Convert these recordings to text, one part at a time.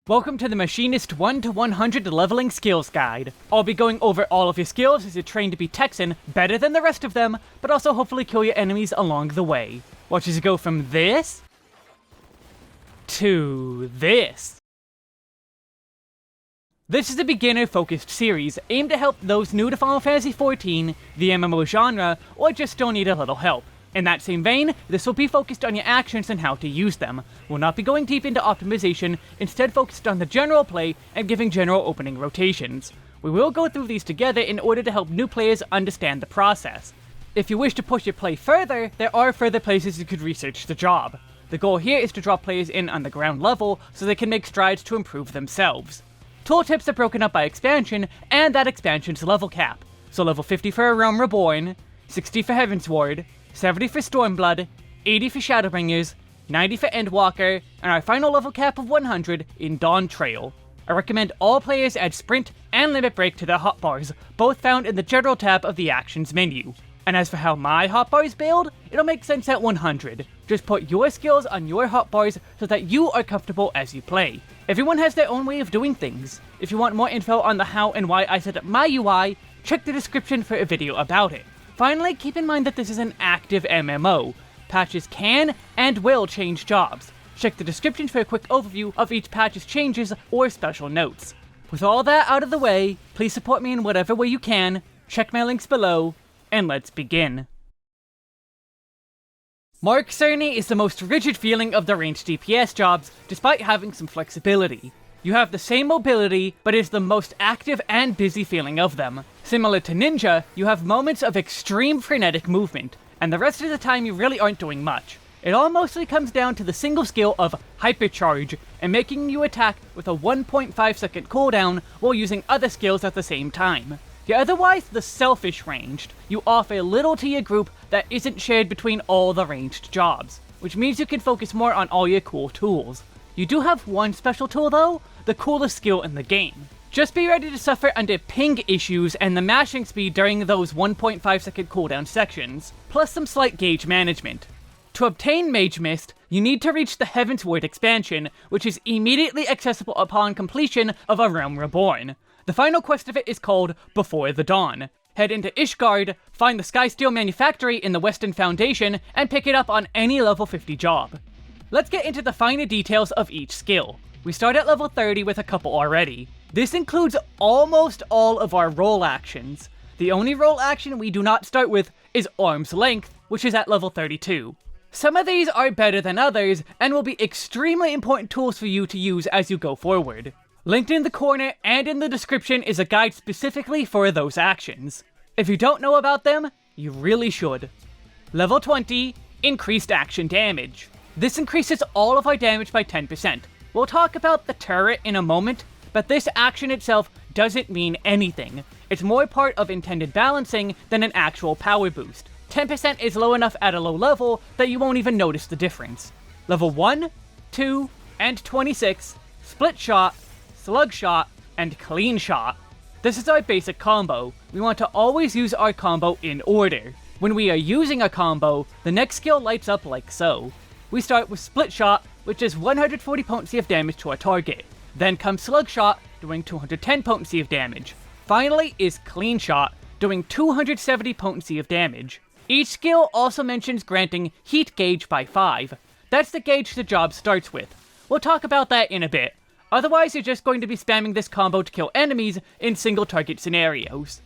Welcome to the Machinist 1 to 100 Leveling Skills Guide. I'll be going over all of your skills as you train to be Texan, better than the rest of them, but also hopefully kill your enemies along the way. Watch as you go from this to this. This is a beginner-focused series aimed to help those new to Final Fantasy XIV, the MMO genre, or just still need a little help. In that same vein, this will be focused on your actions and how to use them. We'll not be going deep into optimization, instead focused on the general play and giving general opening rotations. We will go through these together in order to help new players understand the process. If you wish to push your play further, there are further places you could research the job. The goal here is to drop players in on the ground level so they can make strides to improve themselves. Tooltips are broken up by expansion and that expansion's level cap. So level 50 for A Realm Reborn, 60 for Heavensward, 70 for Stormblood, 80 for Shadowbringers, 90 for Endwalker, and our final level cap of 100 in Dawntrail. I recommend all players add Sprint and Limit Break to their hotbars, both found in the General tab of the Actions menu. And as for how my hotbars build, it'll make sense at 100. Just put your skills on your hotbars so that you are comfortable as you play. Everyone has their own way of doing things. If you want more info on the how and why I set up my UI, check the description for a video about it. Finally, keep in mind that this is an active MMO. Patches can and will change jobs. Check the description for a quick overview of each patch's changes or special notes. With all that out of the way, please support me in whatever way you can, check my links below, and let's begin. Marksman is the most rigid feeling of the ranged DPS jobs, despite having some flexibility. You have the same mobility, but is the most active and busy feeling of them. Similar to Ninja, you have moments of extreme frenetic movement, and the rest of the time you really aren't doing much. It all mostly comes down to the single skill of Hypercharge, and making you attack with a 1.5 second cooldown while using other skills at the same time. You're otherwise the selfish ranged. You offer little to your group that isn't shared between all the ranged jobs, which means you can focus more on all your cool tools. You do have one special tool though, the coolest skill in the game. Just be ready to suffer under ping issues and the mashing speed during those 1.5 second cooldown sections, plus some slight gauge management. To obtain Mage Mist, you need to reach the Heavensward expansion, which is immediately accessible upon completion of A Realm Reborn. The final quest of it is called Before the Dawn. Head into Ishgard, find the Skysteel Manufactory in the Western Foundation, and pick it up on any level 50 job. Let's get into the finer details of each skill. We start at level 30 with a couple already. This includes almost all of our roll actions. The only roll action we do not start with is Arm's Length, which is at level 32. Some of these are better than others, and will be extremely important tools for you to use as you go forward. Linked in the corner and in the description is a guide specifically for those actions. If you don't know about them, you really should. Level 20, Increased Action Damage. This increases all of our damage by 10%. We'll talk about the turret in a moment, but this action itself doesn't mean anything. It's more part of intended balancing than an actual power boost. 10% is low enough at a low level that you won't even notice the difference. Level 1, 2, and 26, Split Shot, Slug Shot, and Clean Shot. This is our basic combo. We want to always use our combo in order. When we are using a combo, the next skill lights up like so. We start with Split Shot, which is 140 potency of damage to a target. Then comes Slug Shot, doing 210 potency of damage. Finally is Clean Shot, doing 270 potency of damage. Each skill also mentions granting Heat Gauge by 5. That's the gauge the job starts with. We'll talk about that in a bit. Otherwise, you're just going to be spamming this combo to kill enemies in single target scenarios.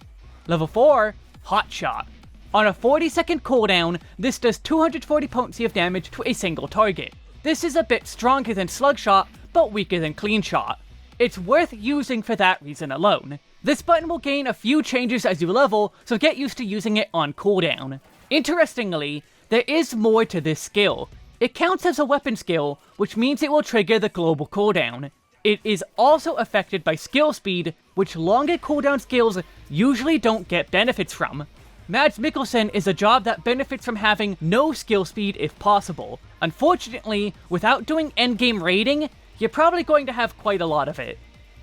Level 4, Hot Shot. On a 40-second cooldown, this does 240 potency of damage to a single target. This is a bit stronger than Slug Shot, but weaker than Clean Shot. It's worth using for that reason alone. This button will gain a few changes as you level, so get used to using it on cooldown. Interestingly, there is more to this skill. It counts as a weapon skill, which means it will trigger the global cooldown. It is also affected by skill speed, which longer cooldown skills usually don't get benefits from. Mads Mikkelsen is a job that benefits from having no skill speed if possible. Unfortunately, without doing endgame raiding, you're probably going to have quite a lot of it.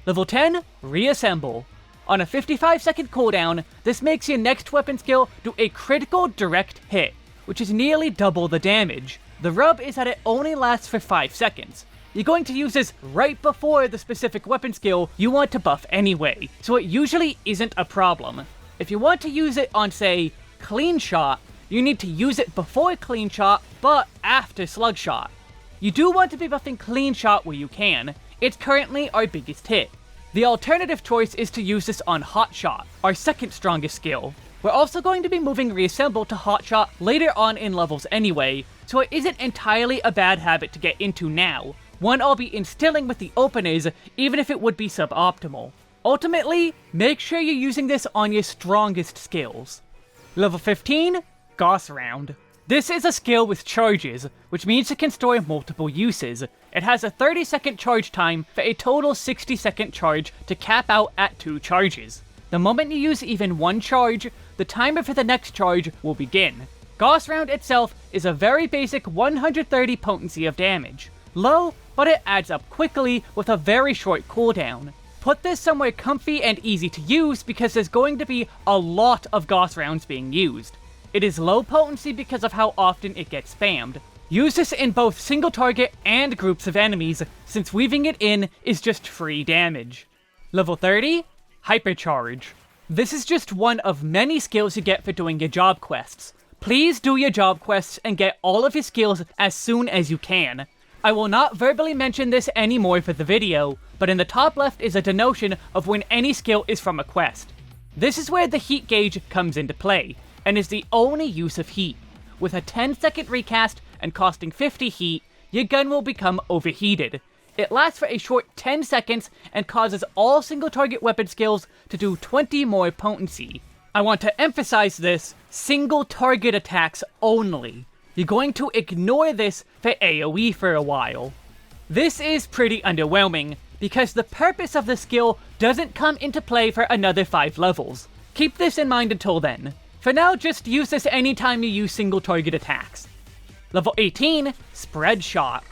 Level 10, Reassemble. On a 55-second cooldown, this makes your next weapon skill do a critical direct hit, which is nearly double the damage. The rub is that it only lasts for 5 seconds. you're going to use this right before the specific weapon skill you want to buff anyway, so it usually isn't a problem. If you want to use it on, say, Clean Shot, you need to use it before Clean Shot, but after Slug Shot. You do want to be buffing Clean Shot where you can. It's currently our biggest hit. The alternative choice is to use this on Hot Shot, our second strongest skill. We're also going to be moving Reassemble to Hot Shot later on in levels anyway, so it isn't entirely a bad habit to get into now. One I'll be instilling with the openers, even if it would be suboptimal. Ultimately, make sure you're using this on your strongest skills. Level 15, Gauss Round. This is a skill with charges, which means it can store multiple uses. It has a 30-second charge time for a total 60-second charge to cap out at 2 charges. The moment you use even one charge, the timer for the next charge will begin. Gauss Round itself is a very basic 130 potency of damage. Low, but it adds up quickly with a very short cooldown. Put this somewhere comfy and easy to use because there's going to be a lot of Gauss Rounds being used. It is low potency because of how often it gets spammed. Use this in both single target and groups of enemies, since weaving it in is just free damage. Level 30, Hypercharge. This is just one of many skills you get for doing your job quests. Please do your job quests and get all of your skills as soon as you can. I will not verbally mention this anymore for the video, but in the top left is a denotation of when any skill is from a quest. This is where the heat gauge comes into play, and is the only use of heat. With a 10-second recast and costing 50 heat, your gun will become overheated. It lasts for a short 10 seconds and causes all single target weapon skills to do 20 more potency. I want to emphasize this, single target attacks only. You're going to ignore this for AoE for a while. This is pretty underwhelming, because the purpose of the skill doesn't come into play for another 5 levels. Keep this in mind until then. For now, just use this anytime you use single target attacks. Level 18, Spread Shot.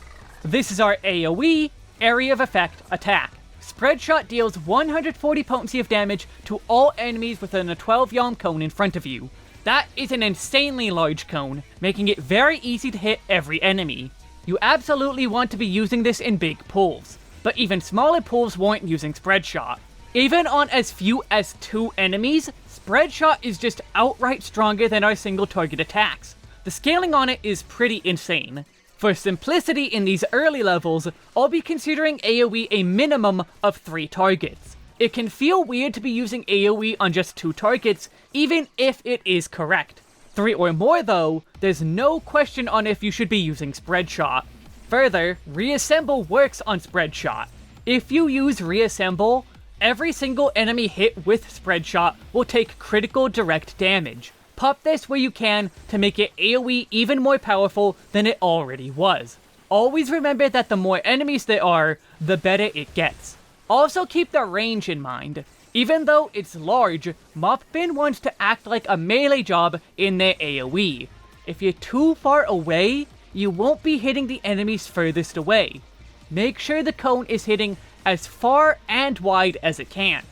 This is our AoE, Area of Effect, attack. Spread Shot deals 140 potency of damage to all enemies within a 12 yalm cone in front of you. That is an insanely large cone, making it very easy to hit every enemy. You absolutely want to be using this in big pools, but even smaller pools weren't using Spread Shot. Even on as few as 2 enemies, Spread Shot is just outright stronger than our single target attacks. The scaling on it is pretty insane. For simplicity in these early levels, I'll be considering AoE a minimum of 3 targets. It can feel weird to be using AoE on just 2 targets, even if it is correct. 3 or more though, there's no question on if you should be using Spread Shot. Further, Reassemble works on Spread Shot. If you use Reassemble, every single enemy hit with Spread Shot will take critical direct damage. Pop this where you can to make it AoE even more powerful than it already was. Always remember that the more enemies there are, the better it gets. Also keep the range in mind. Even though it's large, Mopbin wants to act like a melee job in their AoE. If you're too far away, you won't be hitting the enemies furthest away. Make sure the cone is hitting as far and wide as it can.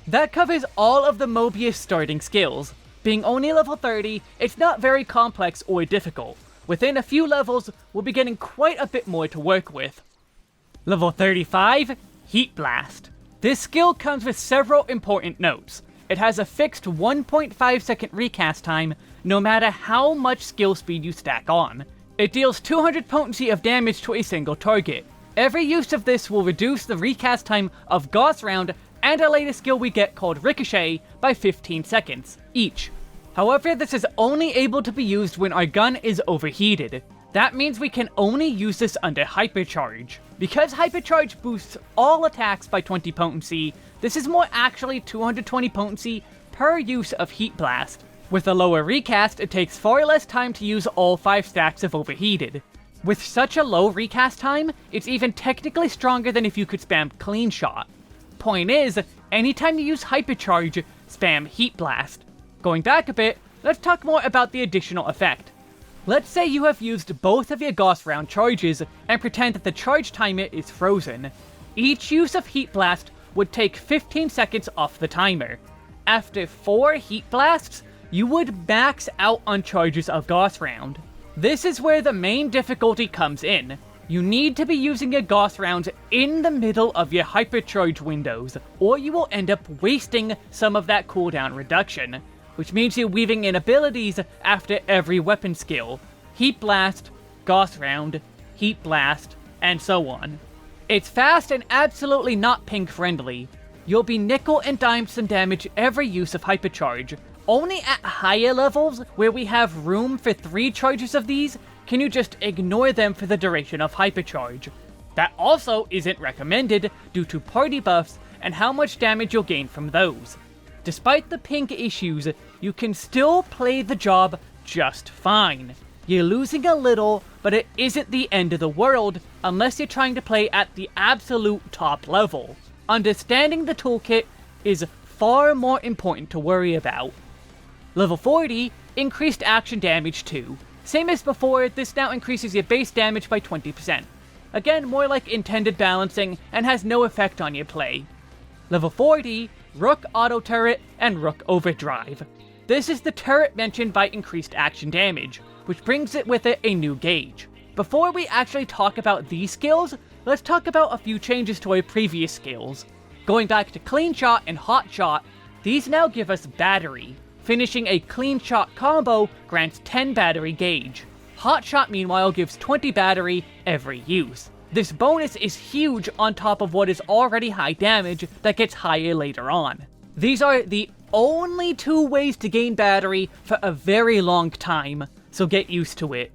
That covers all of the Mobius starting skills. Being only level 30, it's not very complex or difficult. Within a few levels, we'll be getting quite a bit more to work with. Level 35, Heat Blast. This skill comes with several important notes. It has a fixed 1.5 second recast time, no matter how much skill speed you stack on. It deals 200 potency of damage to a single target. Every use of this will reduce the recast time of Gauss Round and a later skill we get called Ricochet by 15 seconds each. However, this is only able to be used when our gun is overheated. That means we can only use this under Hypercharge. Because Hypercharge boosts all attacks by 20 potency, this is more actually 220 potency per use of Heat Blast. With a lower recast, it takes far less time to use all 5 stacks of Overheated. With such a low recast time, it's even technically stronger than if you could spam Clean Shot. Point is, anytime you use Hypercharge, spam Heat Blast. Going back a bit, let's talk more about the additional effect. Let's say you have used both of your Gauss Round charges, and pretend that the charge timer is frozen. Each use of Heat Blast would take 15 seconds off the timer. After 4 Heat Blasts, you would max out on charges of Gauss Round. This is where the main difficulty comes in. You need to be using your Gauss Rounds in the middle of your Hypercharge windows, or you will end up wasting some of that cooldown reduction, which means you're weaving in abilities after every weapon skill. Heat Blast, Gauss Round, Heat Blast, and so on. It's fast and absolutely not ping friendly. You'll be nickel and dime some damage every use of Hypercharge. Only at higher levels, where we have room for 3 charges of these, can you just ignore them for the duration of Hypercharge. That also isn't recommended due to party buffs and how much damage you'll gain from those. Despite the ping issues, you can still play the job just fine. You're losing a little, but it isn't the end of the world unless you're trying to play at the absolute top level. Understanding the toolkit is far more important to worry about. Level 40, increased action damage 2. Same as before, this now increases your base damage by 20%. Again, more like intended balancing and has no effect on your play. Level 40, Rook Autoturret and Rook Overdrive. This is the turret mentioned by increased action damage, which brings it with it a new gauge. Before we actually talk about these skills, let's talk about a few changes to our previous skills. Going back to Clean Shot and Hot Shot, these now give us Battery. Finishing a Clean Shot combo grants 10 battery gauge. Hot Shot meanwhile gives 20 battery every use. This bonus is huge on top of what is already high damage that gets higher later on. These are the only 2 ways to gain battery for a very long time, so get used to it.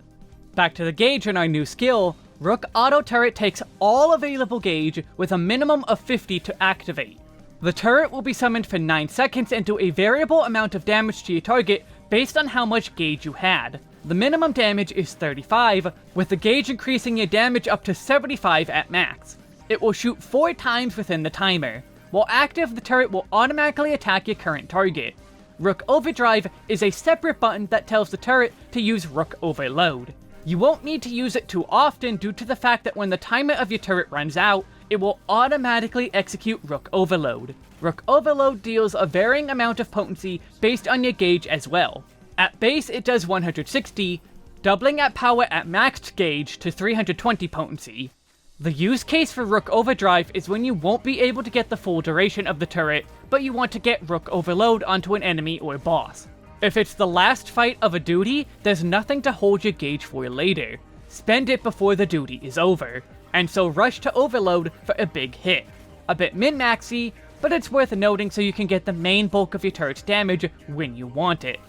Back to the gauge in our new skill, Rook Autoturret takes all available gauge with a minimum of 50 to activate. The turret will be summoned for 9 seconds and do a variable amount of damage to your target based on how much gauge you had. The minimum damage is 35, with the gauge increasing your damage up to 75 at max. It will shoot 4 times within the timer. While active, the turret will automatically attack your current target. Rook Overdrive is a separate button that tells the turret to use Rook Overload. You won't need to use it too often due to the fact that when the timer of your turret runs out, it will automatically execute Rook Overload. Rook Overload deals a varying amount of potency based on your gauge as well. At base it does 160, doubling at power at maxed gauge to 320 potency. The use case for Rook Overdrive is when you won't be able to get the full duration of the turret, but you want to get Rook Overload onto an enemy or boss. If it's the last fight of a duty, there's nothing to hold your gauge for later. Spend it before the duty is over, and so rush to Overload for a big hit. A bit min-maxy, but it's worth noting so you can get the main bulk of your turret's damage when you want it.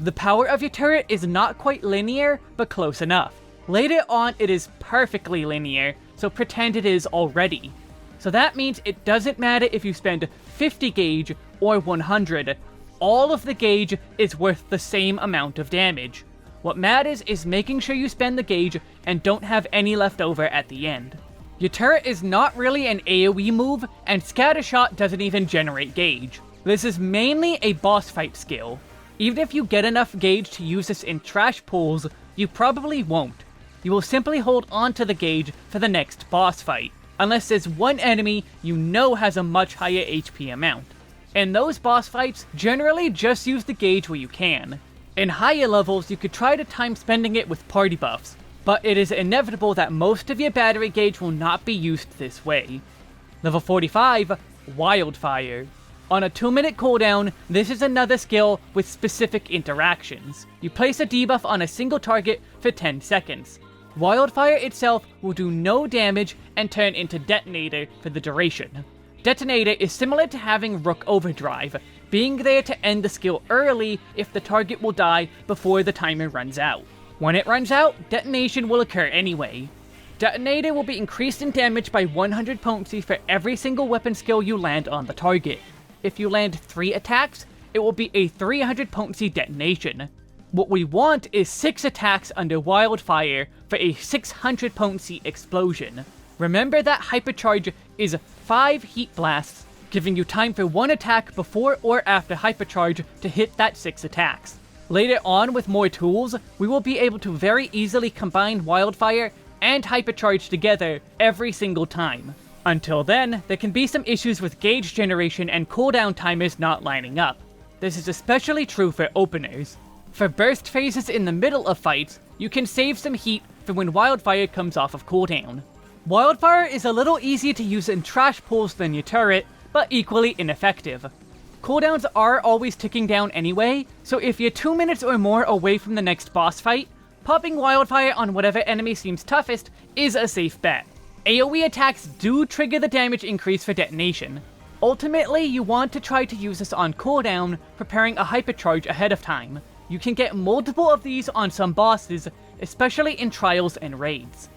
The power of your turret is not quite linear, but close enough. Later on it is perfectly linear, so pretend it is already. So that means it doesn't matter if you spend 50 gauge or 100, all of the gauge is worth the same amount of damage. What matters is making sure you spend the gauge and don't have any left over at the end. Your turret is not really an AoE move, and Scattershot doesn't even generate gauge. This is mainly a boss fight skill. Even if you get enough gauge to use this in trash pools, you probably won't. You will simply hold on to the gauge for the next boss fight, unless there's one enemy you know has a much higher HP amount. In those boss fights, generally just use the gauge where you can. In higher levels, you could try to time spending it with party buffs, but it is inevitable that most of your battery gauge will not be used this way. Level 45, Wildfire. On a 2-minute cooldown, this is another skill with specific interactions. You place a debuff on a single target for 10 seconds. Wildfire itself will do no damage and turn into Detonator for the duration. Detonator is similar to having Rook Overdrive, being there to end the skill early if the target will die before the timer runs out. When it runs out, detonation will occur anyway. Detonator will be increased in damage by 100 potency for every single weapon skill you land on the target. If you land 3 attacks, it will be a 300 potency detonation. What we want is 6 attacks under Wildfire for a 600 potency explosion. Remember that Hypercharge is 5 heat blasts, giving you time for 1 attack before or after Hypercharge to hit that 6 attacks. Later on, with more tools, we will be able to very easily combine Wildfire and Hypercharge together every single time. Until then, there can be some issues with gauge generation and cooldown timers not lining up. This is especially true for openers. For burst phases in the middle of fights, you can save some heat for when Wildfire comes off of cooldown. Wildfire is a little easier to use in trash pools than your turret, but equally ineffective. Cooldowns are always ticking down anyway, so if you're 2 minutes or more away from the next boss fight, popping Wildfire on whatever enemy seems toughest is a safe bet. AoE attacks do trigger the damage increase for detonation. Ultimately, you want to try to use this on cooldown, preparing a Hypercharge ahead of time. You can get multiple of these on some bosses, especially in trials and raids.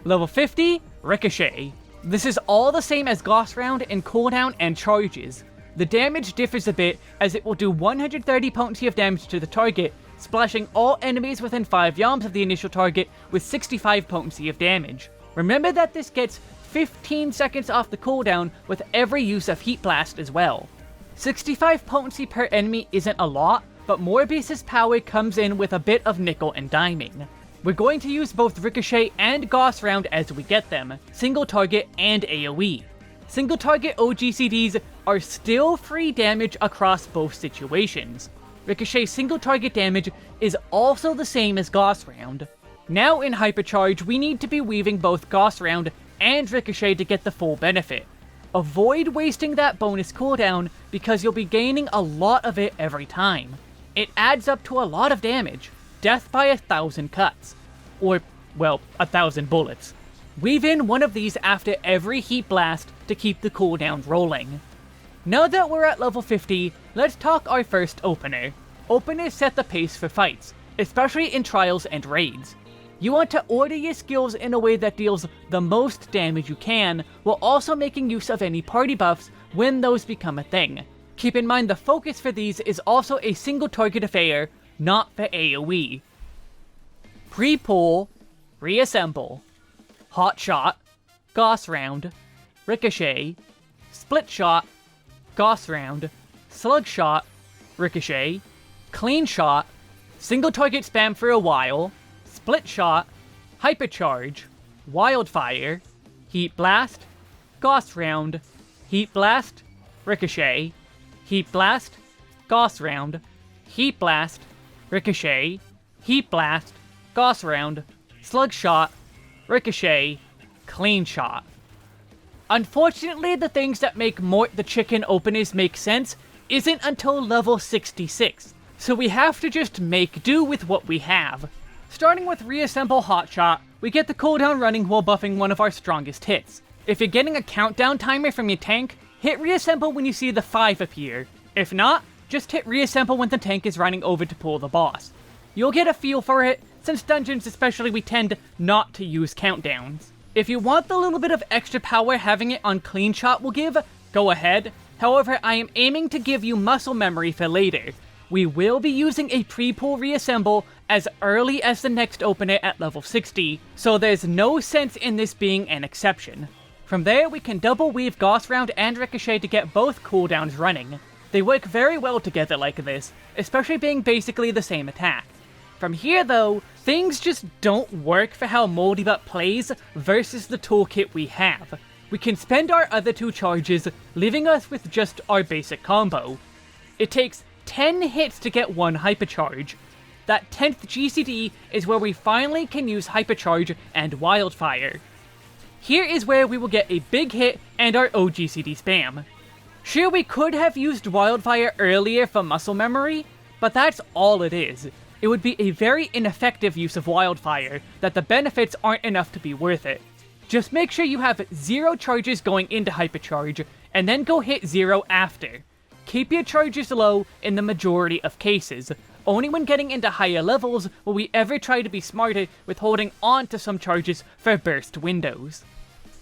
Level 50, Ricochet. This is all the same as Gauss Round in cooldown and charges. The damage differs a bit, as it will do 130 potency of damage to the target, splashing all enemies within 5 yalms of the initial target with 65 potency of damage. Remember that this gets 15 seconds off the cooldown with every use of Heat Blast as well. 65 potency per enemy isn't a lot, but Morbius's power comes in with a bit of nickel and diming. We're going to use both Ricochet and Gauss Round as we get them, single target and AoE. Single target OGCDs are still free damage across both situations. Ricochet single target damage is also the same as Gauss Round. Now in Hypercharge, we need to be weaving both Gauss Round and Ricochet to get the full benefit. Avoid wasting that bonus cooldown because you'll be gaining a lot of it every time. It adds up to a lot of damage. Death by 1,000 cuts. Or, well, 1,000 bullets. Weave in one of these after every Heat Blast to keep the cooldown rolling. Now that we're at level 50, let's talk our first opener. Openers set the pace for fights, especially in trials and raids. You want to order your skills in a way that deals the most damage you can, while also making use of any party buffs when those become a thing. Keep in mind the focus for these is also a single target affair, not for AoE. Pre-pull, Reassemble, Hot Shot, Gauss Round, Ricochet, Split Shot, Gauss Round, Slug Shot, Ricochet, Clean Shot, Single Target Spam for a while, Split Shot, Hypercharge, Wildfire, Heat Blast, Gauss Round, Heat Blast, Ricochet, Heat Blast, Gauss Round, Heat Blast, Ricochet, Heat Blast, Gauss Round, Slug Shot, Ricochet, Clean Shot. Unfortunately, the things that make Mort the Chicken openers make sense isn't until level 66, so we have to just make do with what we have. Starting with Reassemble Hotshot, we get the cooldown running while buffing one of our strongest hits. If you're getting a countdown timer from your tank, hit Reassemble when you see the 5 appear. If not, just hit Reassemble when the tank is running over to pull the boss. You'll get a feel for it, since dungeons especially we tend not to use countdowns. If you want the little bit of extra power having it on Clean Shot will give, go ahead. However, I am aiming to give you muscle memory for later. We will be using a pre-pull Reassemble as early as the next opener at level 60, so there's no sense in this being an exception. From there, we can double weave Gauss Round and Ricochet to get both cooldowns running. They work very well together like this, especially being basically the same attack. From here though, things just don't work for how Multiweapon plays versus the toolkit we have. We can spend our other 2 charges, leaving us with just our basic combo. It takes 10 hits to get 1 Hypercharge. That 10th GCD is where we finally can use Hypercharge and Wildfire. Here is where we will get a big hit and our OGCD spam. Sure, we could have used Wildfire earlier for muscle memory, but that's all it is. It would be a very ineffective use of Wildfire, that the benefits aren't enough to be worth it. Just make sure you have 0 charges going into Hypercharge, and then go hit 0 after. Keep your charges low in the majority of cases. Only when getting into higher levels will we ever try to be smarter with holding on to some charges for burst windows.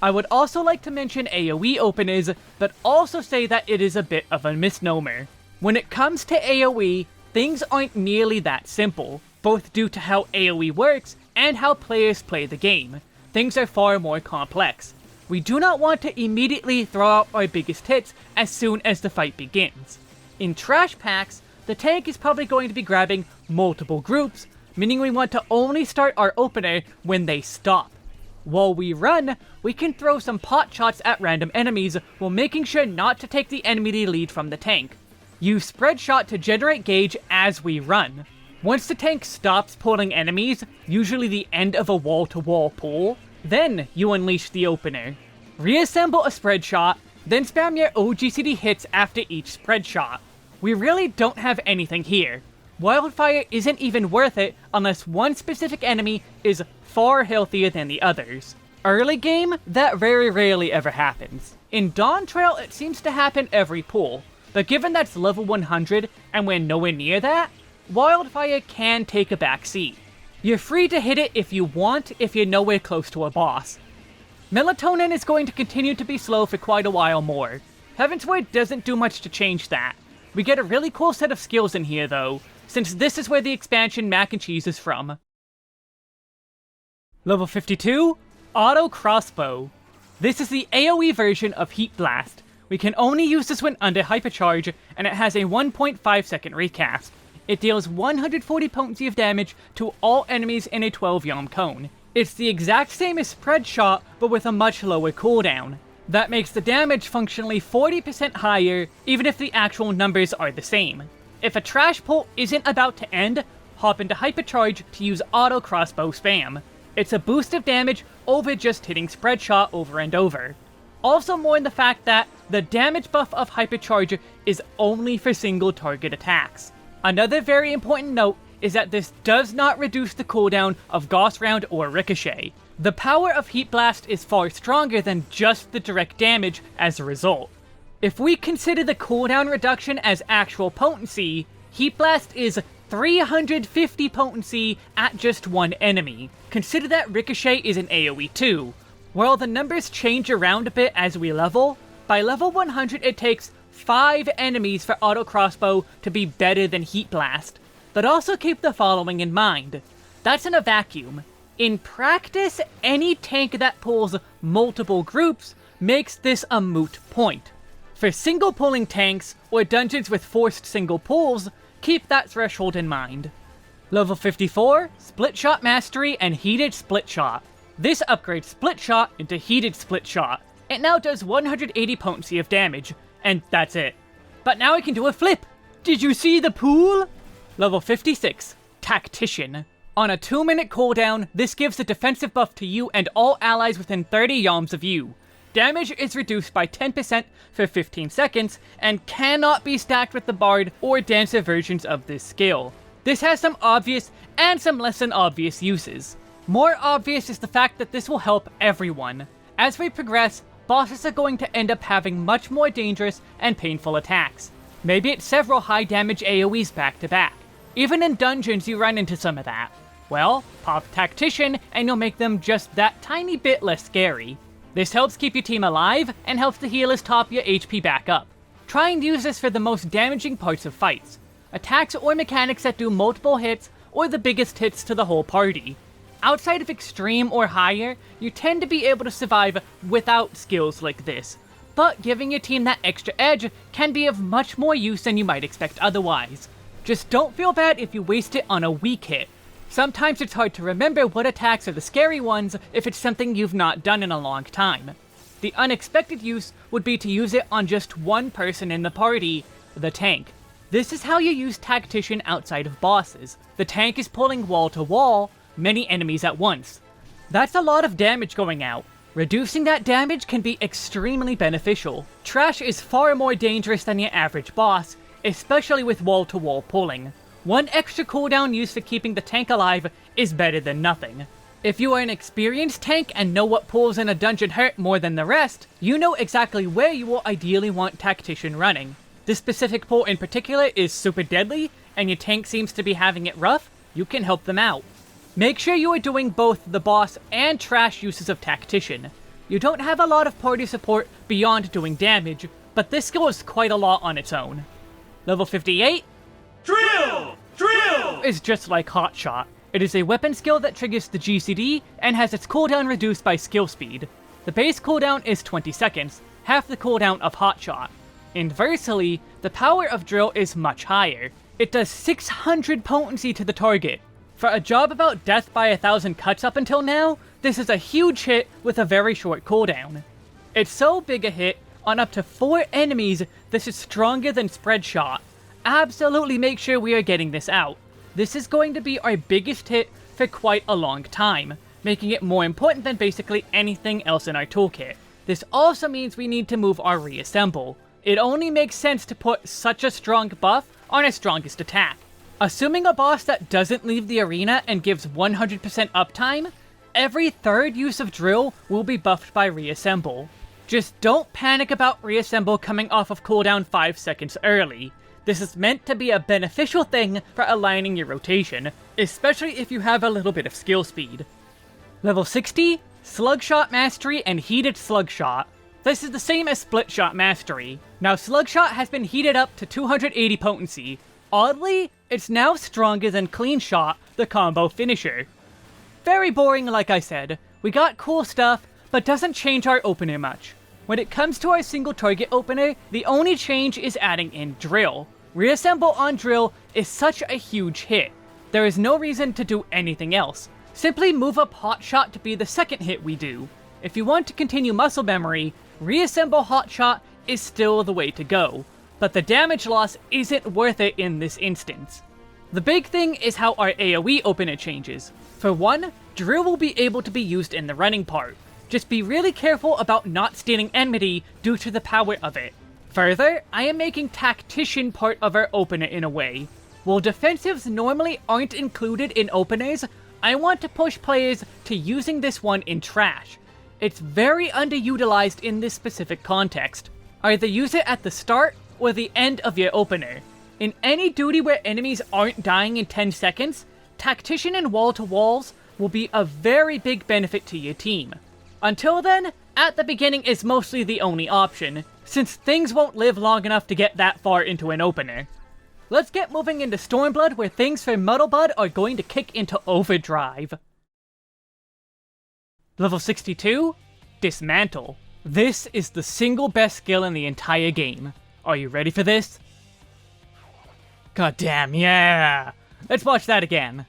I would also like to mention AoE openers, but also say that it is a bit of a misnomer. When it comes to AoE, things aren't nearly that simple, both due to how AoE works and how players play the game. Things are far more complex. We do not want to immediately throw out our biggest hits as soon as the fight begins. In trash packs, the tank is probably going to be grabbing multiple groups, meaning we want to only start our opener when they stop. While we run, we can throw some pot shots at random enemies while making sure not to take the enemy lead from the tank. Use spread shot to generate gauge as we run. Once the tank stops pulling enemies, usually the end of a wall-to-wall pull, then you unleash the opener. Reassemble a spread shot, then spam your OGCD hits after each spread shot. We really don't have anything here. Wildfire isn't even worth it unless one specific enemy is far healthier than the others. Early game, that very rarely ever happens. In Dawntrail, it seems to happen every pull, but given that's level 100 and we're nowhere near that, Wildfire can take a back seat. You're free to hit it if you want if you're nowhere close to a boss. Melatonin is going to continue to be slow for quite a while more. Heavensward doesn't do much to change that. We get a really cool set of skills in here though, since this is where the expansion Mac and Cheese is from. Level 52, Auto Crossbow. This is the AoE version of Heat Blast. We can only use this one under Hypercharge, and it has a 1.5 second recast. It deals 140 potency of damage to all enemies in a 12 yalm cone. It's the exact same as Spread Shot, but with a much lower cooldown. That makes the damage functionally 40% higher, even if the actual numbers are the same. If a trash pull isn't about to end, hop into Hypercharge to use Auto Crossbow spam. It's a boost of damage over just hitting Spread Shot over and over. Also mourn the fact that the damage buff of Hypercharge is only for single target attacks. Another very important note is that this does not reduce the cooldown of Gauss Round or Ricochet. The power of Heat Blast is far stronger than just the direct damage as a result. If we consider the cooldown reduction as actual potency, Heat Blast is 350 potency at just one enemy. Consider that Ricochet is an AoE too. While the numbers change around a bit as we level, by level 100 it takes 5 enemies for Auto Crossbow to be better than Heat Blast. But also keep the following in mind. That's in a vacuum. In practice, any tank that pulls multiple groups makes this a moot point. For single pulling tanks, or dungeons with forced single pulls, keep that threshold in mind. Level 54, Split Shot Mastery and Heated Split Shot. This upgrades Split Shot into Heated Split Shot. It now does 180 potency of damage, and that's it. But now I can do a flip! Did you see the pool? Level 56, Tactician. On a 2-minute cooldown, this gives a defensive buff to you and all allies within 30 yalms of you. Damage is reduced by 10% for 15 seconds, and cannot be stacked with the Bard or Dancer versions of this skill. This has some obvious and some less than obvious uses. More obvious is the fact that this will help everyone. As we progress, bosses are going to end up having much more dangerous and painful attacks. Maybe it's several high damage AoEs back to back. Even in dungeons you run into some of that. Well, pop Tactician and you'll make them just that tiny bit less scary. This helps keep your team alive and helps the healers top your HP back up. Try and use this for the most damaging parts of fights. Attacks or mechanics that do multiple hits or the biggest hits to the whole party. Outside of extreme or higher, you tend to be able to survive without skills like this, but giving your team that extra edge can be of much more use than you might expect otherwise. Just don't feel bad if you waste it on a weak hit. Sometimes it's hard to remember what attacks are the scary ones if it's something you've not done in a long time. The unexpected use would be to use it on just one person in the party, the tank. This is how you use Tactician outside of bosses. The tank is pulling wall to wall, many enemies at once. That's a lot of damage going out. Reducing that damage can be extremely beneficial. Trash is far more dangerous than your average boss, especially with wall-to-wall pulling. One extra cooldown used for keeping the tank alive is better than nothing. If you are an experienced tank and know what pulls in a dungeon hurt more than the rest, you know exactly where you will ideally want Tactician running. This specific pull in particular is super deadly, and your tank seems to be having it rough, you can help them out. Make sure you are doing both the boss and trash uses of Tactician. You don't have a lot of party support beyond doing damage, but this skill is quite a lot on its own. Level 58, Drill! Drill! Is just like Hotshot. It is a weapon skill that triggers the GCD and has its cooldown reduced by skill speed. The base cooldown is 20 seconds, half the cooldown of Hotshot. Inversely, the power of Drill is much higher. It does 600 potency to the target. For a job about death by 1,000 cuts up until now, this is a huge hit with a very short cooldown. It's so big a hit, on up to 4 enemies, this is stronger than Spread Shot. Absolutely make sure we are getting this out. This is going to be our biggest hit for quite a long time, making it more important than basically anything else in our toolkit. This also means we need to move our Reassemble. It only makes sense to put such a strong buff on our strongest attack. Assuming a boss that doesn't leave the arena and gives 100% uptime, every third use of Drill will be buffed by Reassemble. Just don't panic about Reassemble coming off of cooldown 5 seconds early. This is meant to be a beneficial thing for aligning your rotation, especially if you have a little bit of skill speed. Level 60, Slugshot Mastery and Heated Slugshot. This is the same as Split Shot Mastery. Now Slugshot has been heated up to 280 potency. Oddly, it's now stronger than Clean Shot, the combo finisher. Very boring like I said. We got cool stuff, but doesn't change our opener much. When it comes to our single target opener, the only change is adding in Drill. Reassemble on Drill is such a huge hit. There is no reason to do anything else. Simply move up Hotshot to be the second hit we do. If you want to continue muscle memory, Reassemble Hotshot is still the way to go, but the damage loss isn't worth it in this instance. The big thing is how our AoE Opener changes. For one, Drill will be able to be used in the running part. Just be really careful about not stealing enmity due to the power of it. Further, I am making Tactician part of our opener in a way. While defensives normally aren't included in openers, I want to push players to using this one in trash. It's very underutilized in this specific context. Either use it at the start or the end of your opener. In any duty where enemies aren't dying in 10 seconds, Tactician and wall-to-walls will be a very big benefit to your team. Until then, at the beginning is mostly the only option, since things won't live long enough to get that far into an opener. Let's get moving into Stormblood, where things for Muddlebud are going to kick into overdrive. Level 62, Dismantle. This is the single best skill in the entire game. Are you ready for this? God damn, yeah! Let's watch that again.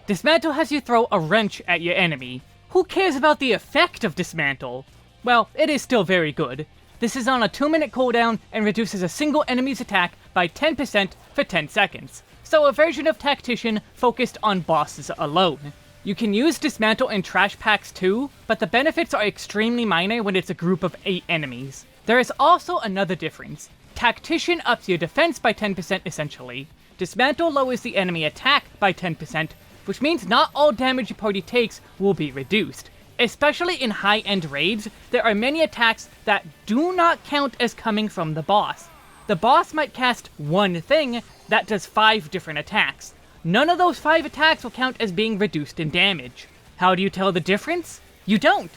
Dismantle has you throw a wrench at your enemy. Who cares about the effect of Dismantle? Well, it is still very good. This is on a 2-minute cooldown and reduces a single enemy's attack by 10% for 10 seconds. So a version of Tactician focused on bosses alone. You can use Dismantle in trash packs too, but the benefits are extremely minor when it's a group of 8 enemies. There is also another difference. Tactician ups your defense by 10% essentially. Dismantle lowers the enemy attack by 10%, which means not all damage your party takes will be reduced. Especially in high-end raids, there are many attacks that do not count as coming from the boss. The boss might cast one thing that does 5 different attacks. None of those 5 attacks will count as being reduced in damage. How do you tell the difference? You don't!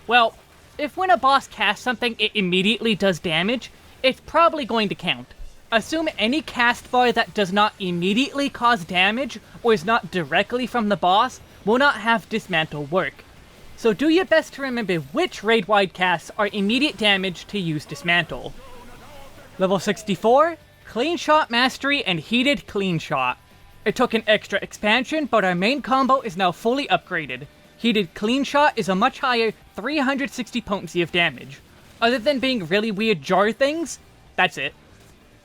Well, if when a boss casts something it immediately does damage, it's probably going to count. Assume any cast bar that does not immediately cause damage, or is not directly from the boss, will not have Dismantle work. So do your best to remember which raid-wide casts are immediate damage to use Dismantle. Level 64, Clean Shot Mastery and Heated Clean Shot. It took an extra expansion, but our main combo is now fully upgraded. Heated Clean Shot is a much higher 360 potency of damage. Other than being really weird jar things, that's it.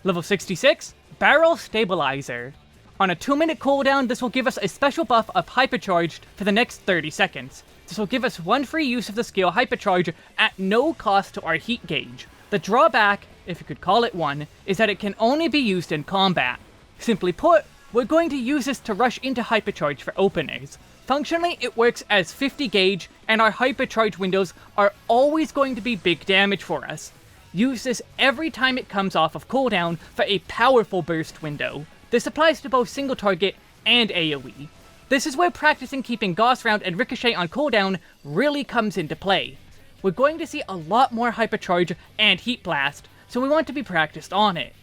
Level 66, Barrel Stabilizer. On a 2-minute cooldown, this will give us a special buff of Hypercharged for the next 30 seconds. This will give us one free use of the skill Hypercharge at no cost to our heat gauge. The drawback, if you could call it one, is that it can only be used in combat. Simply put, we're going to use this to rush into Hypercharge for openers. Functionally, it works as 50 gauge, and our Hypercharge windows are always going to be big damage for us. Use this every time it comes off of cooldown for a powerful burst window. This applies to both single target and AoE. This is where practicing keeping Gauss Round and Ricochet on cooldown really comes into play. We're going to see a lot more Hypercharge and Heat Blast, so we want to be practiced on it.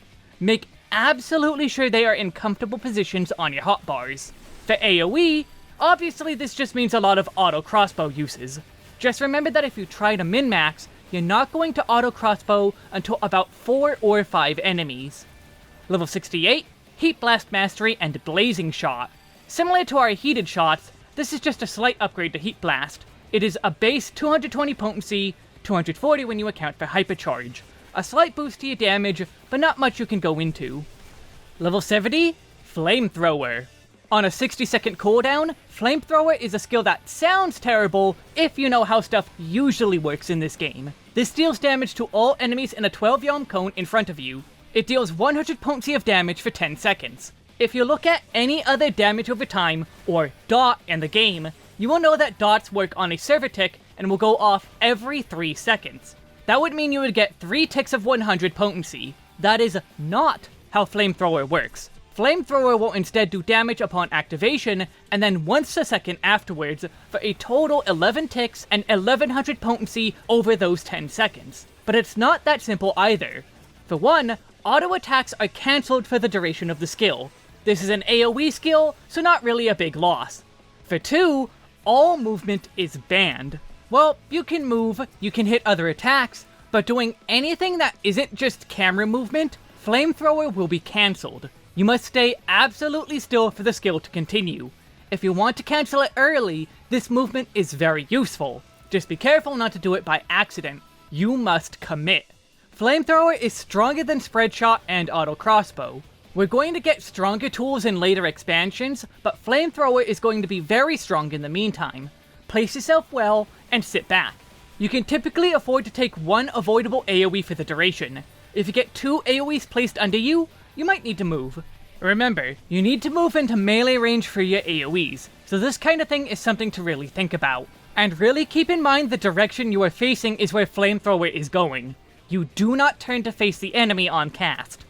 Make absolutely sure they are in comfortable positions on your hotbars. For AoE, obviously this just means a lot of auto crossbow uses. Just remember that if you try to min-max, you're not going to auto crossbow until about 4 or 5 enemies. Level 68, Heat Blast Mastery and Blazing Shot. Similar to our heated shots, this is just a slight upgrade to Heat Blast. It is a base 220 potency, 240 when you account for Hypercharge. A slight boost to your damage, but not much you can go into. Level 70, Flamethrower. On a 60-second cooldown, Flamethrower is a skill that sounds terrible if you know how stuff usually works in this game. This deals damage to all enemies in a 12-yalm cone in front of you. It deals 100 potency of damage for 10 seconds. If you look at any other damage over time, or dot in the game, you will know that dots work on a server tick and will go off every 3 seconds. That would mean you would get 3 ticks of 100 potency. That is not how Flamethrower works. Flamethrower will instead do damage upon activation, and then once a second afterwards, for a total 11 ticks and 1100 potency over those 10 seconds. But it's not that simple either. For one, auto attacks are cancelled for the duration of the skill. This is an AoE skill, so not really a big loss. For two, all movement is banned. Well, you can move, you can hit other attacks, but doing anything that isn't just camera movement, Flamethrower will be cancelled. You must stay absolutely still for the skill to continue. If you want to cancel it early, this movement is very useful. Just be careful not to do it by accident. You must commit. Flamethrower is stronger than Spread Shot and Auto Crossbow. We're going to get stronger tools in later expansions, but Flamethrower is going to be very strong in the meantime. Place yourself well, and sit back. You can typically afford to take one avoidable AoE for the duration. If you get 2 AoEs placed under you, you might need to move. Remember, you need to move into melee range for your AoEs, so this kind of thing is something to really think about. And really keep in mind the direction you are facing is where Flamethrower is going. You do not turn to face the enemy on cast.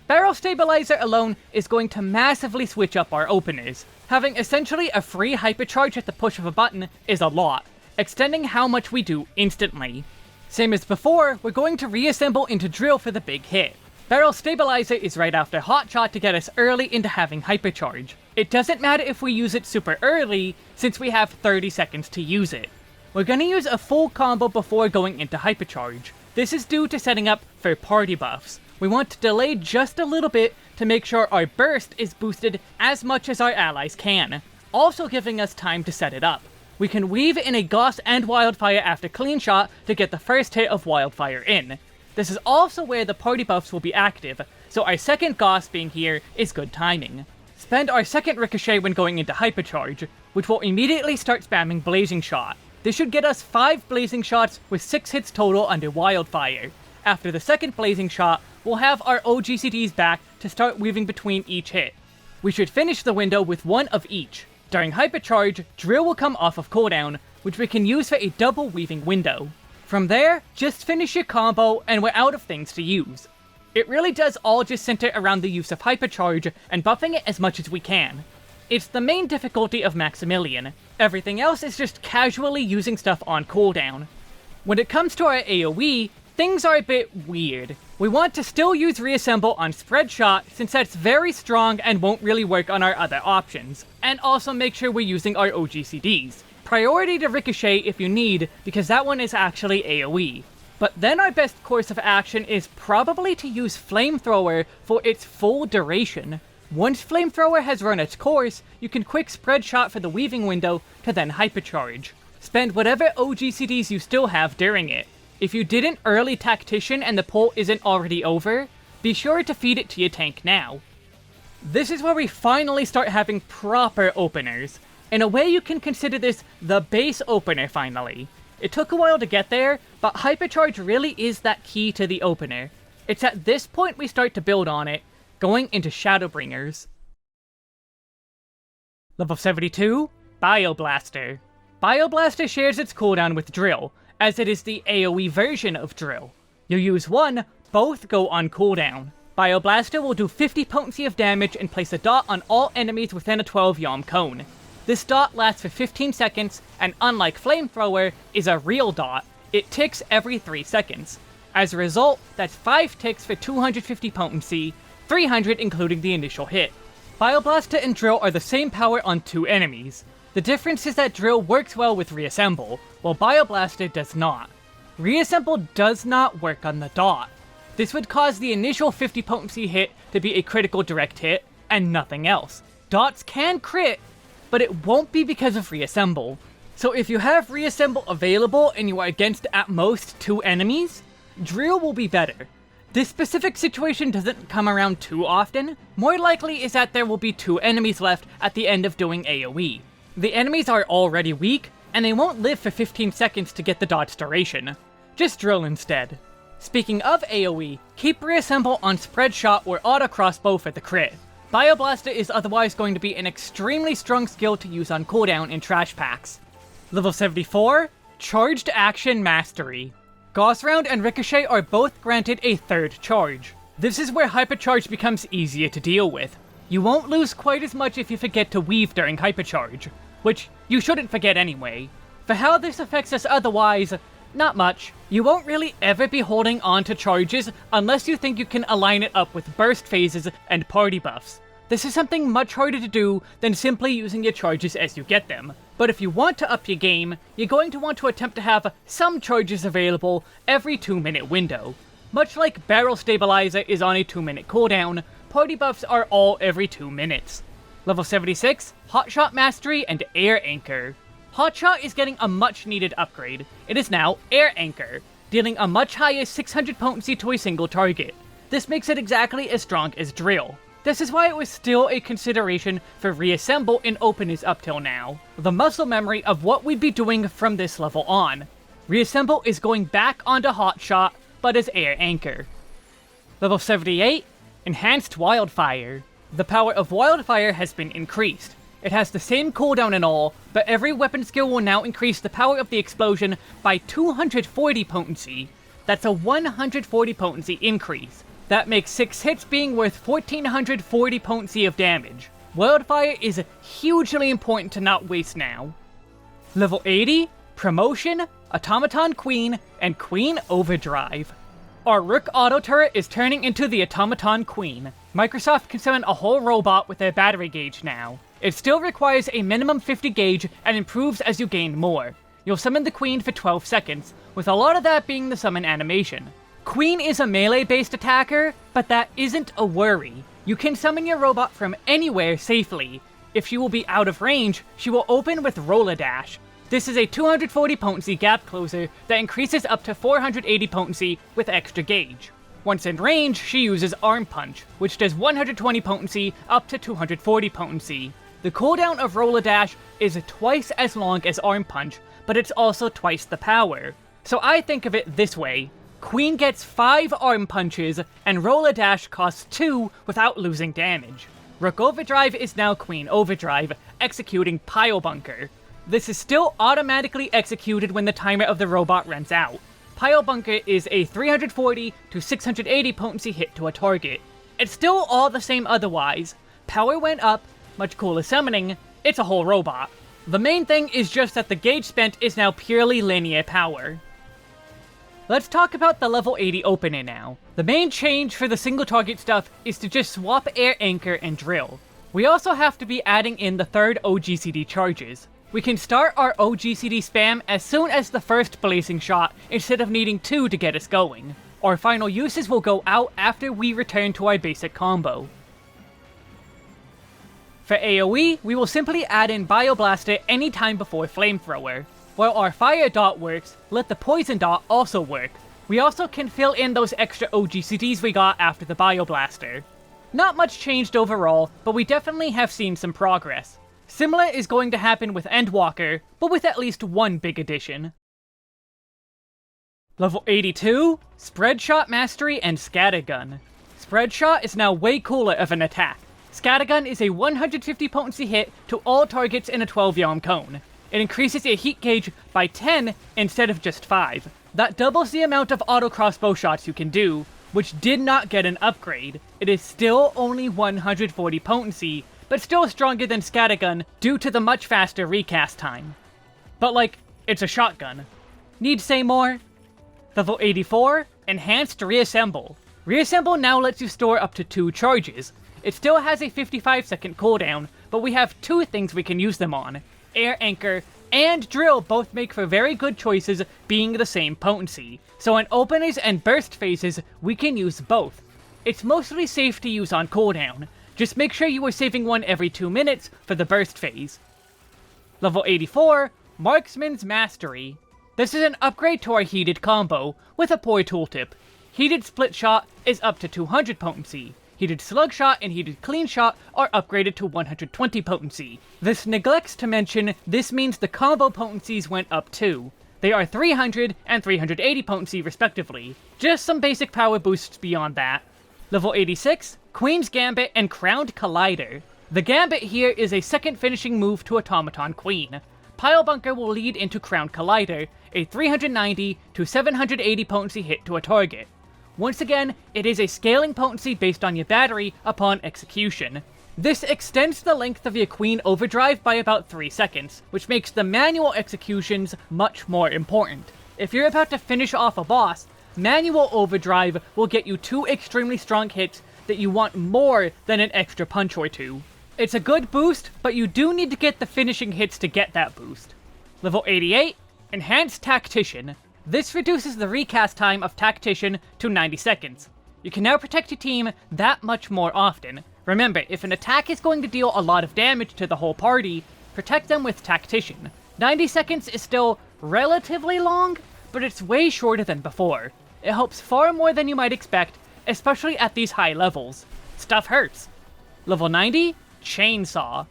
Barrel Stabilizer alone is going to massively switch up our openers. Having essentially a free Hypercharge at the push of a button is a lot, extending how much we do instantly. Same as before, we're going to reassemble into Drill for the big hit. Barrel Stabilizer is right after Hotshot to get us early into having Hypercharge. It doesn't matter if we use it super early, since we have 30 seconds to use it. We're gonna use a full combo before going into Hypercharge. This is due to setting up for party buffs. We want to delay just a little bit to make sure our burst is boosted as much as our allies can, also giving us time to set it up. We can weave in a Gauss and Wildfire after Clean Shot to get the first hit of Wildfire in. This is also where the party buffs will be active, so our second Gauss being here is good timing. Spend our second Ricochet when going into Hypercharge, which will immediately start spamming Blazing Shot. This should get us 5 Blazing Shots with 6 hits total under Wildfire. After the second Blazing Shot, we'll have our OGCDs back to start weaving between each hit. We should finish the window with 1 of each. During Hypercharge, Drill will come off of cooldown, which we can use for a double weaving window. From there, just finish your combo and we're out of things to use. It really does all just center around the use of Hypercharge and buffing it as much as we can. It's the main difficulty of Maximilian. Everything else is just casually using stuff on cooldown. When it comes to our AoE, things are a bit weird. We want to still use Reassemble on Spread Shot since that's very strong and won't really work on our other options, and also make sure we're using our OGCDs. Priority to Ricochet if you need, because that one is actually AoE. But then our best course of action is probably to use Flamethrower for its full duration. Once Flamethrower has run its course, you can quick Spread Shot for the weaving window to then Hypercharge. Spend whatever OGCDs you still have during it. If you didn't early Tactician and the pull isn't already over, be sure to feed it to your tank now. This is where we finally start having proper openers. In a way, you can consider this the base opener finally. It took a while to get there, but Hypercharge really is that key to the opener. It's at this point we start to build on it, going into Shadowbringers. Level 72, Bioblaster. Bioblaster shares its cooldown with Drill, as it is the AoE version of Drill. You use one, both go on cooldown. Bioblaster will do 50 potency of damage and place a dot on all enemies within a 12-yalm cone. This dot lasts for 15 seconds, and unlike Flamethrower, is a real dot. It ticks every 3 seconds. As a result, that's 5 ticks for 250 potency, 300 including the initial hit. Bioblaster and Drill are the same power on 2 enemies. The difference is that Drill works well with Reassemble, while Bioblaster does not. Reassemble does not work on the dot. This would cause the initial 50 potency hit to be a critical direct hit, and nothing else. Dots can crit, but it won't be because of Reassemble. So if you have Reassemble available and you are against at most 2 enemies, Drill will be better. This specific situation doesn't come around too often. More likely is that there will be 2 enemies left at the end of doing AoE. The enemies are already weak, and they won't live for 15 seconds to get the dodge duration. Just drill instead. Speaking of AoE, keep Reassemble on Spread Shot or Auto Crossbow for the crit. Bioblaster is otherwise going to be an extremely strong skill to use on cooldown in trash packs. Level 74, Charged Action Mastery. Gauss Round and Ricochet are both granted a 3rd charge. This is where Hypercharge becomes easier to deal with. You won't lose quite as much if you forget to weave during Hypercharge, which you shouldn't forget anyway. For how this affects us otherwise, not much. You won't really ever be holding on to charges unless you think you can align it up with burst phases and party buffs. This is something much harder to do than simply using your charges as you get them. But if you want to up your game, you're going to want to attempt to have some charges available every 2-minute window. Much like Barrel Stabilizer is on a 2-minute cooldown, party buffs are all every 2 minutes. Level 76, Hotshot Mastery and Air Anchor. Hotshot is getting a much needed upgrade. It is now Air Anchor, dealing a much higher 600 potency to a single target. This makes it exactly as strong as Drill. This is why it was still a consideration for Reassemble in openers up till now. The muscle memory of what we'd be doing from this level on. Reassemble is going back onto Hotshot, but as Air Anchor. Level 78, Enhanced Wildfire. The power of Wildfire has been increased. It has the same cooldown and all, but every weapon skill will now increase the power of the explosion by 240 potency. That's a 140 potency increase. That makes 6 hits being worth 1440 potency of damage. Wildfire is hugely important to not waste now. Level 80, Promotion, Automaton Queen, and Queen Overdrive. Our Rook Autoturret is turning into the Automaton Queen. Microsoft can summon a whole robot with their battery gauge now. It still requires a minimum 50 gauge and improves as you gain more. You'll summon the Queen for 12 seconds, with a lot of that being the summon animation. Queen is a melee-based attacker, but that isn't a worry. You can summon your robot from anywhere safely. If she will be out of range, she will open with Roller Dash. This is a 240 potency gap closer that increases up to 480 potency with extra gauge. Once in range, she uses Arm Punch, which does 120 potency up to 240 potency. The cooldown of Roller Dash is twice as long as Arm Punch, but it's also twice the power. So I think of it this way. Queen gets 5 Arm Punches, and Roller Dash costs 2 without losing damage. Rook Overdrive is now Queen Overdrive, executing Pile Bunker. This is still automatically executed when the timer of the robot runs out. Pile Bunker is a 340 to 680 potency hit to a target. It's still all the same otherwise. Power went up, much cooler summoning, it's a whole robot. The main thing is just that the gauge spent is now purely linear power. Let's talk about the level 80 opener now. The main change for the single target stuff is to just swap Air Anchor and Drill. We also have to be adding in the 3rd OGCD charges. We can start our OGCD spam as soon as the first blazing shot instead of needing 2 to get us going. Our final uses will go out after we return to our basic combo. For AoE, we will simply add in Bioblaster anytime before Flamethrower. While our fire dot works, let the poison dot also work. We also can fill in those extra OGCDs we got after the Bioblaster. Not much changed overall, but we definitely have seen some progress. Similar is going to happen with Endwalker, but with at least one big addition. Level 82, Spread Shot Mastery and Scattergun. Spread Shot is now way cooler of an attack. Scattergun is a 150 potency hit to all targets in a 12-yard cone. It increases your heat gauge by 10 instead of just 5. That doubles the amount of auto crossbow shots you can do, which did not get an upgrade. It is still only 140 potency, but still stronger than Scattergun due to the much faster recast time. But like, it's a shotgun. Need say more? Level 84, Enhanced Reassemble. Reassemble now lets you store up to 2 charges. It still has a 55-second cooldown, but we have 2 things we can use them on. Air Anchor and Drill both make for very good choices being the same potency, so in openers and burst phases, we can use both. It's mostly safe to use on cooldown, just make sure you are saving one every 2 minutes for the burst phase. Level 84, Marksman's Mastery. This is an upgrade to our heated combo, with a poor tooltip. Heated Split Shot is up to 200 potency. Heated Slug Shot and Heated Clean Shot are upgraded to 120 potency. This neglects to mention this means the combo potencies went up too. They are 300 and 380 potency respectively. Just some basic power boosts beyond that. Level 86, Queen's Gambit and Crowned Collider. The Gambit here is a second finishing move to Automaton Queen. Pile Bunker will lead into Crowned Collider, a 390 to 780 potency hit to a target. Once again, it is a scaling potency based on your battery upon execution. This extends the length of your Queen Overdrive by about 3 seconds, which makes the manual executions much more important. If you're about to finish off a boss, manual Overdrive will get you 2 extremely strong hits that you want more than an extra punch or 2. It's a good boost, but you do need to get the finishing hits to get that boost. Level 88, Enhanced Tactician. This reduces the recast time of Tactician to 90 seconds. You can now protect your team that much more often. Remember, if an attack is going to deal a lot of damage to the whole party, protect them with Tactician. 90 seconds is still relatively long, but it's way shorter than before. It helps far more than you might expect, especially at these high levels. Stuff hurts. Level 90, Chainsaw.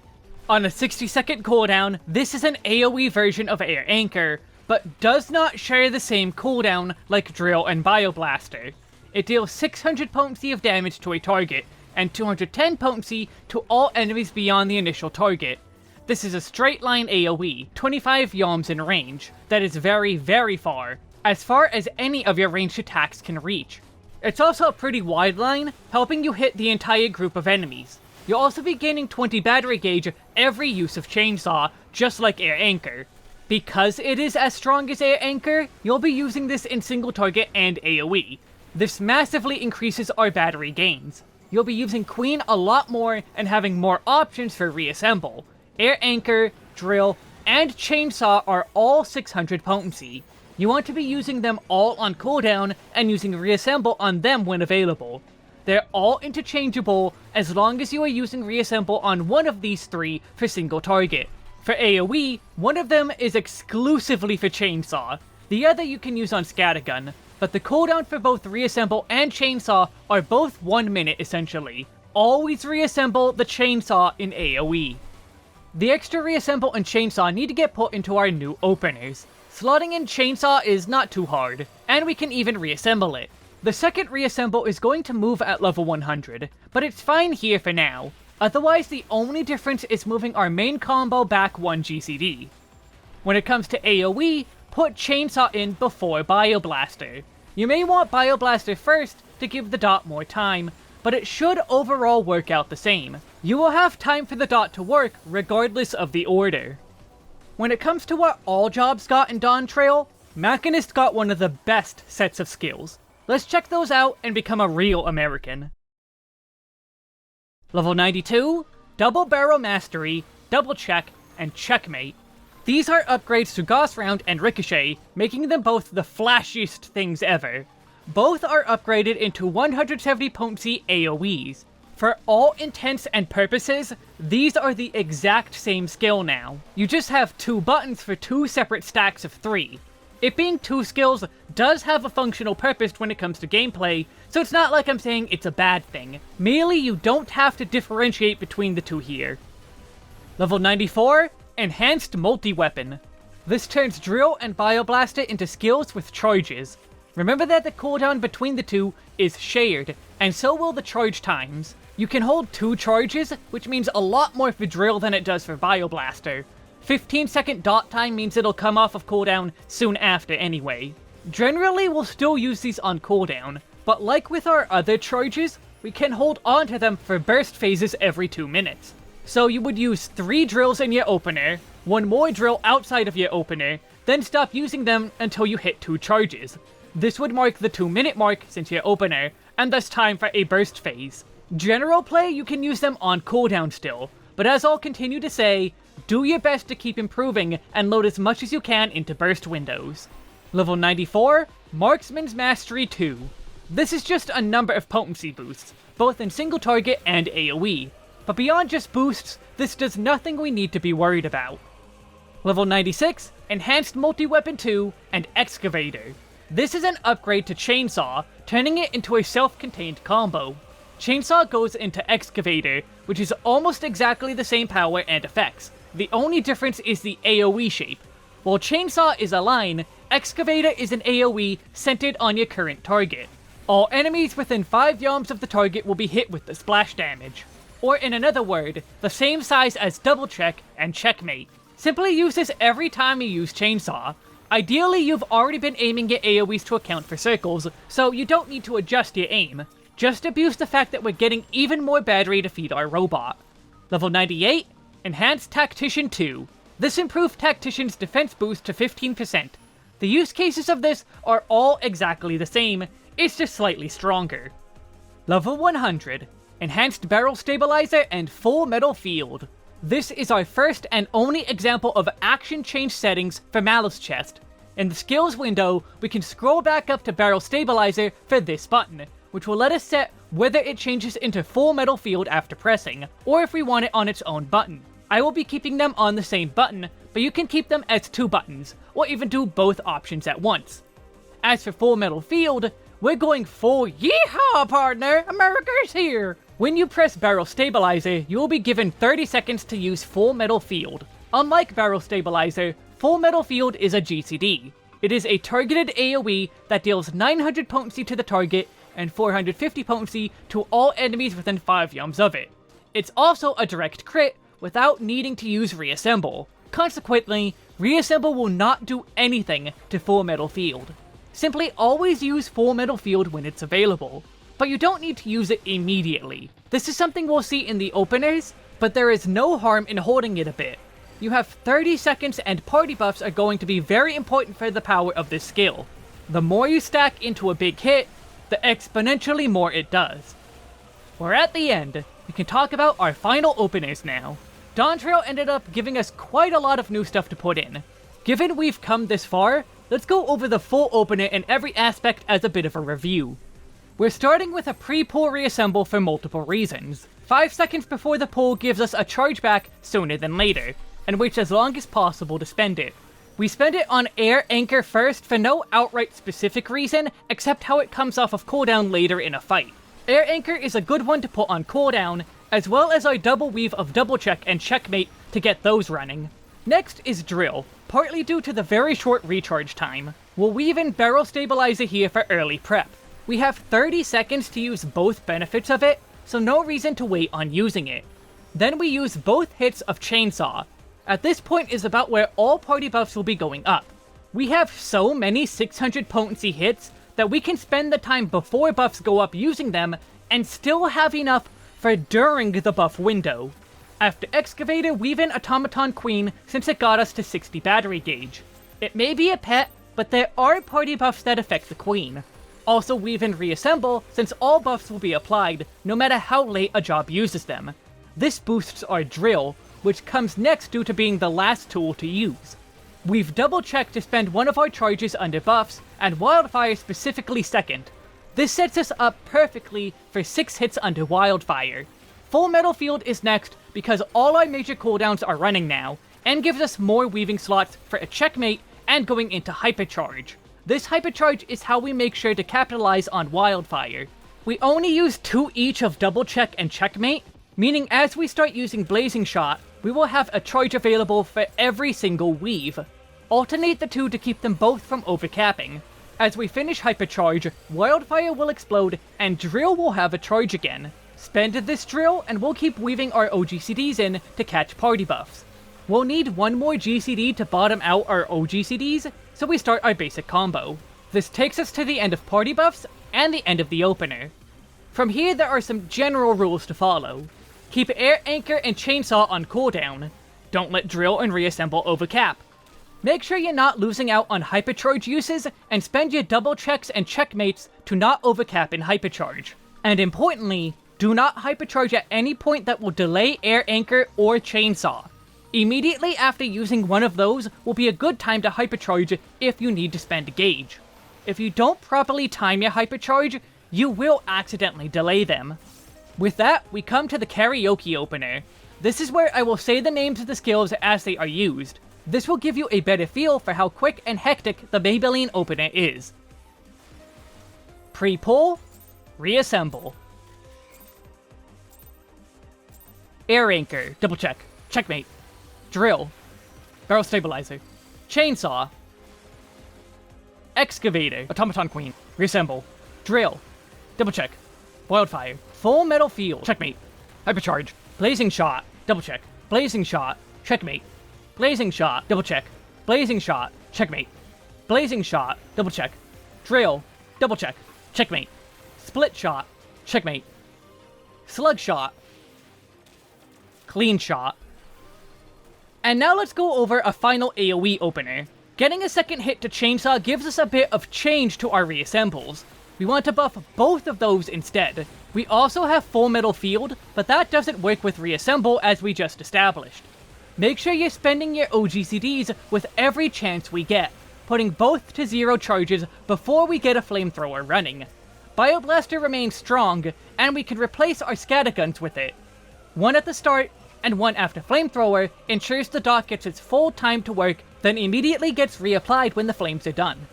On a 60-second cooldown, this is an AoE version of Air Anchor, but does not share the same cooldown like Drill and Bioblaster. It deals 600 potency of damage to a target, and 210 potency to all enemies beyond the initial target. This is a straight line AoE, 25 yalms in range, that is very, very far as any of your ranged attacks can reach. It's also a pretty wide line, helping you hit the entire group of enemies. You'll also be gaining 20 battery gauge every use of Chainsaw, just like Air Anchor. Because it is as strong as Air Anchor, you'll be using this in single target and AoE. This massively increases our battery gains. You'll be using Queen a lot more and having more options for Reassemble. Air Anchor, Drill, and Chainsaw are all 600 potency. You want to be using them all on cooldown and using Reassemble on them when available. They're all interchangeable as long as you are using Reassemble on one of these 3 for single target. For AoE, one of them is exclusively for Chainsaw. The other you can use on Scattergun, but the cooldown for both Reassemble and Chainsaw are both 1 minute essentially. Always reassemble the Chainsaw in AoE. The extra Reassemble and Chainsaw need to get put into our new openers. Slotting in Chainsaw is not too hard, and we can even reassemble it. The second Reassemble is going to move at level 100, but it's fine here for now. Otherwise, the only difference is moving our main combo back 1 GCD. When it comes to AoE, put Chainsaw in before Bioblaster. You may want Bioblaster first to give the dot more time, but it should overall work out the same. You will have time for the dot to work regardless of the order. When it comes to what all jobs got in Dawntrail, Machinist got one of the best sets of skills. Let's check those out and become a real American. Level 92, Double Barrel Mastery, Double Check, and Checkmate. These are upgrades to Gauss Round and Ricochet, making them both the flashiest things ever. Both are upgraded into 170 potency AoEs. For all intents and purposes, these are the exact same skill now. You just have 2 buttons for 2 separate stacks of 3. It being 2 skills does have a functional purpose when it comes to gameplay, so it's not like I'm saying it's a bad thing. Merely you don't have to differentiate between the 2 here. Level 94, Enhanced Multiweapon. This turns Drill and Bioblaster into skills with charges. Remember that the cooldown between the 2 is shared, and so will the charge times. You can hold 2 charges, which means a lot more for Drill than it does for Bioblaster. 15-second dot time means it'll come off of cooldown soon after anyway. Generally, we'll still use these on cooldown, but like with our other charges, we can hold on to them for burst phases every 2 minutes. So you would use 3 drills in your opener, 1 more drill outside of your opener, then stop using them until you hit 2 charges. This would mark the 2-minute mark since your opener, and thus time for a burst phase. General play, you can use them on cooldown still, but as I'll continue to say, do your best to keep improving and load as much as you can into burst windows. Level 94, Marksman's Mastery 2. This is just a number of potency boosts, both in single target and AoE. But beyond just boosts, this does nothing we need to be worried about. Level 96, Enhanced Multiweapon 2 and Excavator. This is an upgrade to Chainsaw, turning it into a self-contained combo. Chainsaw goes into Excavator, which is almost exactly the same power and effects. The only difference is the AoE shape. While Chainsaw is a line, Excavator is an AoE centered on your current target. All enemies within 5 yalms of the target will be hit with the splash damage. Or in another word, the same size as Double Check and Checkmate. Simply use this every time you use Chainsaw. Ideally, you've already been aiming your AoEs to account for circles, so you don't need to adjust your aim. Just abuse the fact that we're getting even more battery to feed our robot. Level 98, Enhanced Tactician II. This improved Tactician's defense boost to 15%. The use cases of this are all exactly the same, it's just slightly stronger. Level 100, Enhanced Barrel Stabilizer and Full Metal Field. This is our first and only example of action change settings for Malice Chest. In the skills window, we can scroll back up to Barrel Stabilizer for this button, which will let us set whether it changes into Full Metal Field after pressing, or if we want it on its own button. I will be keeping them on the same button, but you can keep them as 2 buttons, or even do both options at once. As for Full Metal Field, we're going full yeehaw partner, America's here! When you press Barrel Stabilizer, you will be given 30 seconds to use Full Metal Field. Unlike Barrel Stabilizer, Full Metal Field is a GCD. It is a targeted AoE that deals 900 potency to the target and 450 potency to all enemies within 5 yalms of it. It's also a direct crit without needing to use Reassemble. Consequently, Reassemble will not do anything to Full Metal Field. Simply always use Full Metal Field when it's available, but you don't need to use it immediately. This is something we'll see in the openers, but there is no harm in holding it a bit. You have 30 seconds and party buffs are going to be very important for the power of this skill. The more you stack into a big hit, the exponentially more it does. We're at the end. We can talk about our final openers now. Dawntrail ended up giving us quite a lot of new stuff to put in. Given we've come this far, let's go over the full opener in every aspect as a bit of a review. We're starting with a pre-pull reassemble for multiple reasons. 5 seconds before the pull gives us a chargeback sooner than later, and waits as long as possible to spend it. We spend it on Air Anchor first for no outright specific reason, except how it comes off of cooldown later in a fight. Air Anchor is a good one to put on cooldown, as well as our double weave of Double Check and Checkmate to get those running. Next is Drill, partly due to the very short recharge time. We'll weave in Barrel Stabilizer here for early prep. We have 30 seconds to use both benefits of it, so no reason to wait on using it. Then we use both hits of Chainsaw. At this point is about where all party buffs will be going up. We have so many 600 potency hits that we can spend the time before buffs go up using them, and still have enough for during the buff window. After Excavator, weave in Automaton Queen since it got us to 60 battery gauge. It may be a pet, but there are party buffs that affect the Queen. Also weave in Reassemble since all buffs will be applied, no matter how late a job uses them. This boosts our Drill, which comes next due to being the last tool to use. We've double checked to spend one of our charges under buffs, and Wildfire specifically second. This sets us up perfectly for 6 hits under Wildfire. Full Metal Field is next because all our major cooldowns are running now, and gives us more weaving slots for a Checkmate and going into Hypercharge. This Hypercharge is how we make sure to capitalize on Wildfire. We only use 2 each of Double Check and Checkmate, meaning as we start using Blazing Shot, we will have a charge available for every single weave. Alternate the 2 to keep them both from overcapping. As we finish Hypercharge, Wildfire will explode, and Drill will have a charge again. Spend this Drill, and we'll keep weaving our OGCDs in to catch party buffs. We'll need one more GCD to bottom out our OGCDs, so we start our basic combo. This takes us to the end of party buffs, and the end of the opener. From here there are some general rules to follow. Keep Air Anchor and Chainsaw on cooldown. Don't let Drill and Reassemble overcap. Make sure you're not losing out on Hypercharge uses, and spend your Double Checks and Checkmates to not overcap in Hypercharge. And importantly, do not Hypercharge at any point that will delay Air Anchor or Chainsaw. Immediately after using one of those will be a good time to Hypercharge if you need to spend a gauge. If you don't properly time your Hypercharge, you will accidentally delay them. With that, we come to the Karaoke Opener. This is where I will say the names of the skills as they are used. This will give you a better feel for how quick and hectic the Maybelline Opener is. Pre-pull, reassemble. Air anchor, double check. Checkmate. Drill. Barrel stabilizer. Chainsaw. Excavator, Automaton queen. Reassemble. Drill. Double check. Wildfire. Full metal field. Checkmate. Hypercharge. Blazing shot. Double check. Blazing shot. Checkmate. Blazing shot. Double check. Blazing shot. Checkmate. Blazing shot. Double check. Drill. Double check. Checkmate. Split shot. Checkmate. Slug shot. Clean shot. And now let's go over a final AoE opener. Getting a second hit to Chainsaw gives us a bit of change to our reassembles. We want to buff both of those instead. We also have Full Metal Field, but that doesn't work with Reassemble as we just established. Make sure you're spending your OGCDs with every chance we get, putting both to 0 charges before we get a Flamethrower running. Bioblaster remains strong, and we can replace our Scatterguns with it. One at the start, and one after Flamethrower ensures the dot gets its full time to work, then immediately gets reapplied when the flames are done.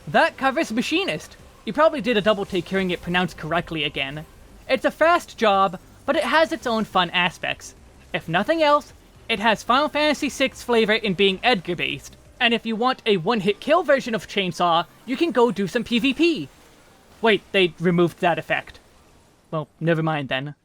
That covers Machinist. You probably did a double take hearing it pronounced correctly again. It's a fast job, but it has its own fun aspects. If nothing else, it has Final Fantasy VI flavor in being Edgar based, and if you want a one-hit kill version of Chainsaw, you can go do some PvP. Wait, they removed that effect. Well, never mind then.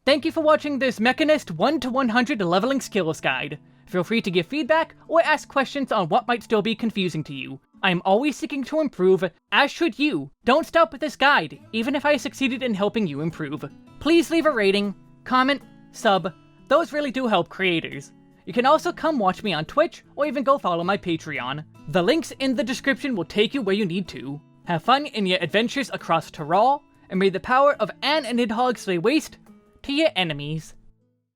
Thank you for watching this Machinist 1 to 100 leveling skills guide. Feel free to give feedback or ask questions on what might still be confusing to you. I am always seeking to improve, as should you. Don't stop with this guide, even if I succeeded in helping you improve. Please leave a rating, comment, sub, those really do help creators. You can also come watch me on Twitch, or even go follow my Patreon. The links in the description will take you where you need to. Have fun in your adventures across Tyrol, and may the power of Anne and Nidhogg lay waste to your enemies.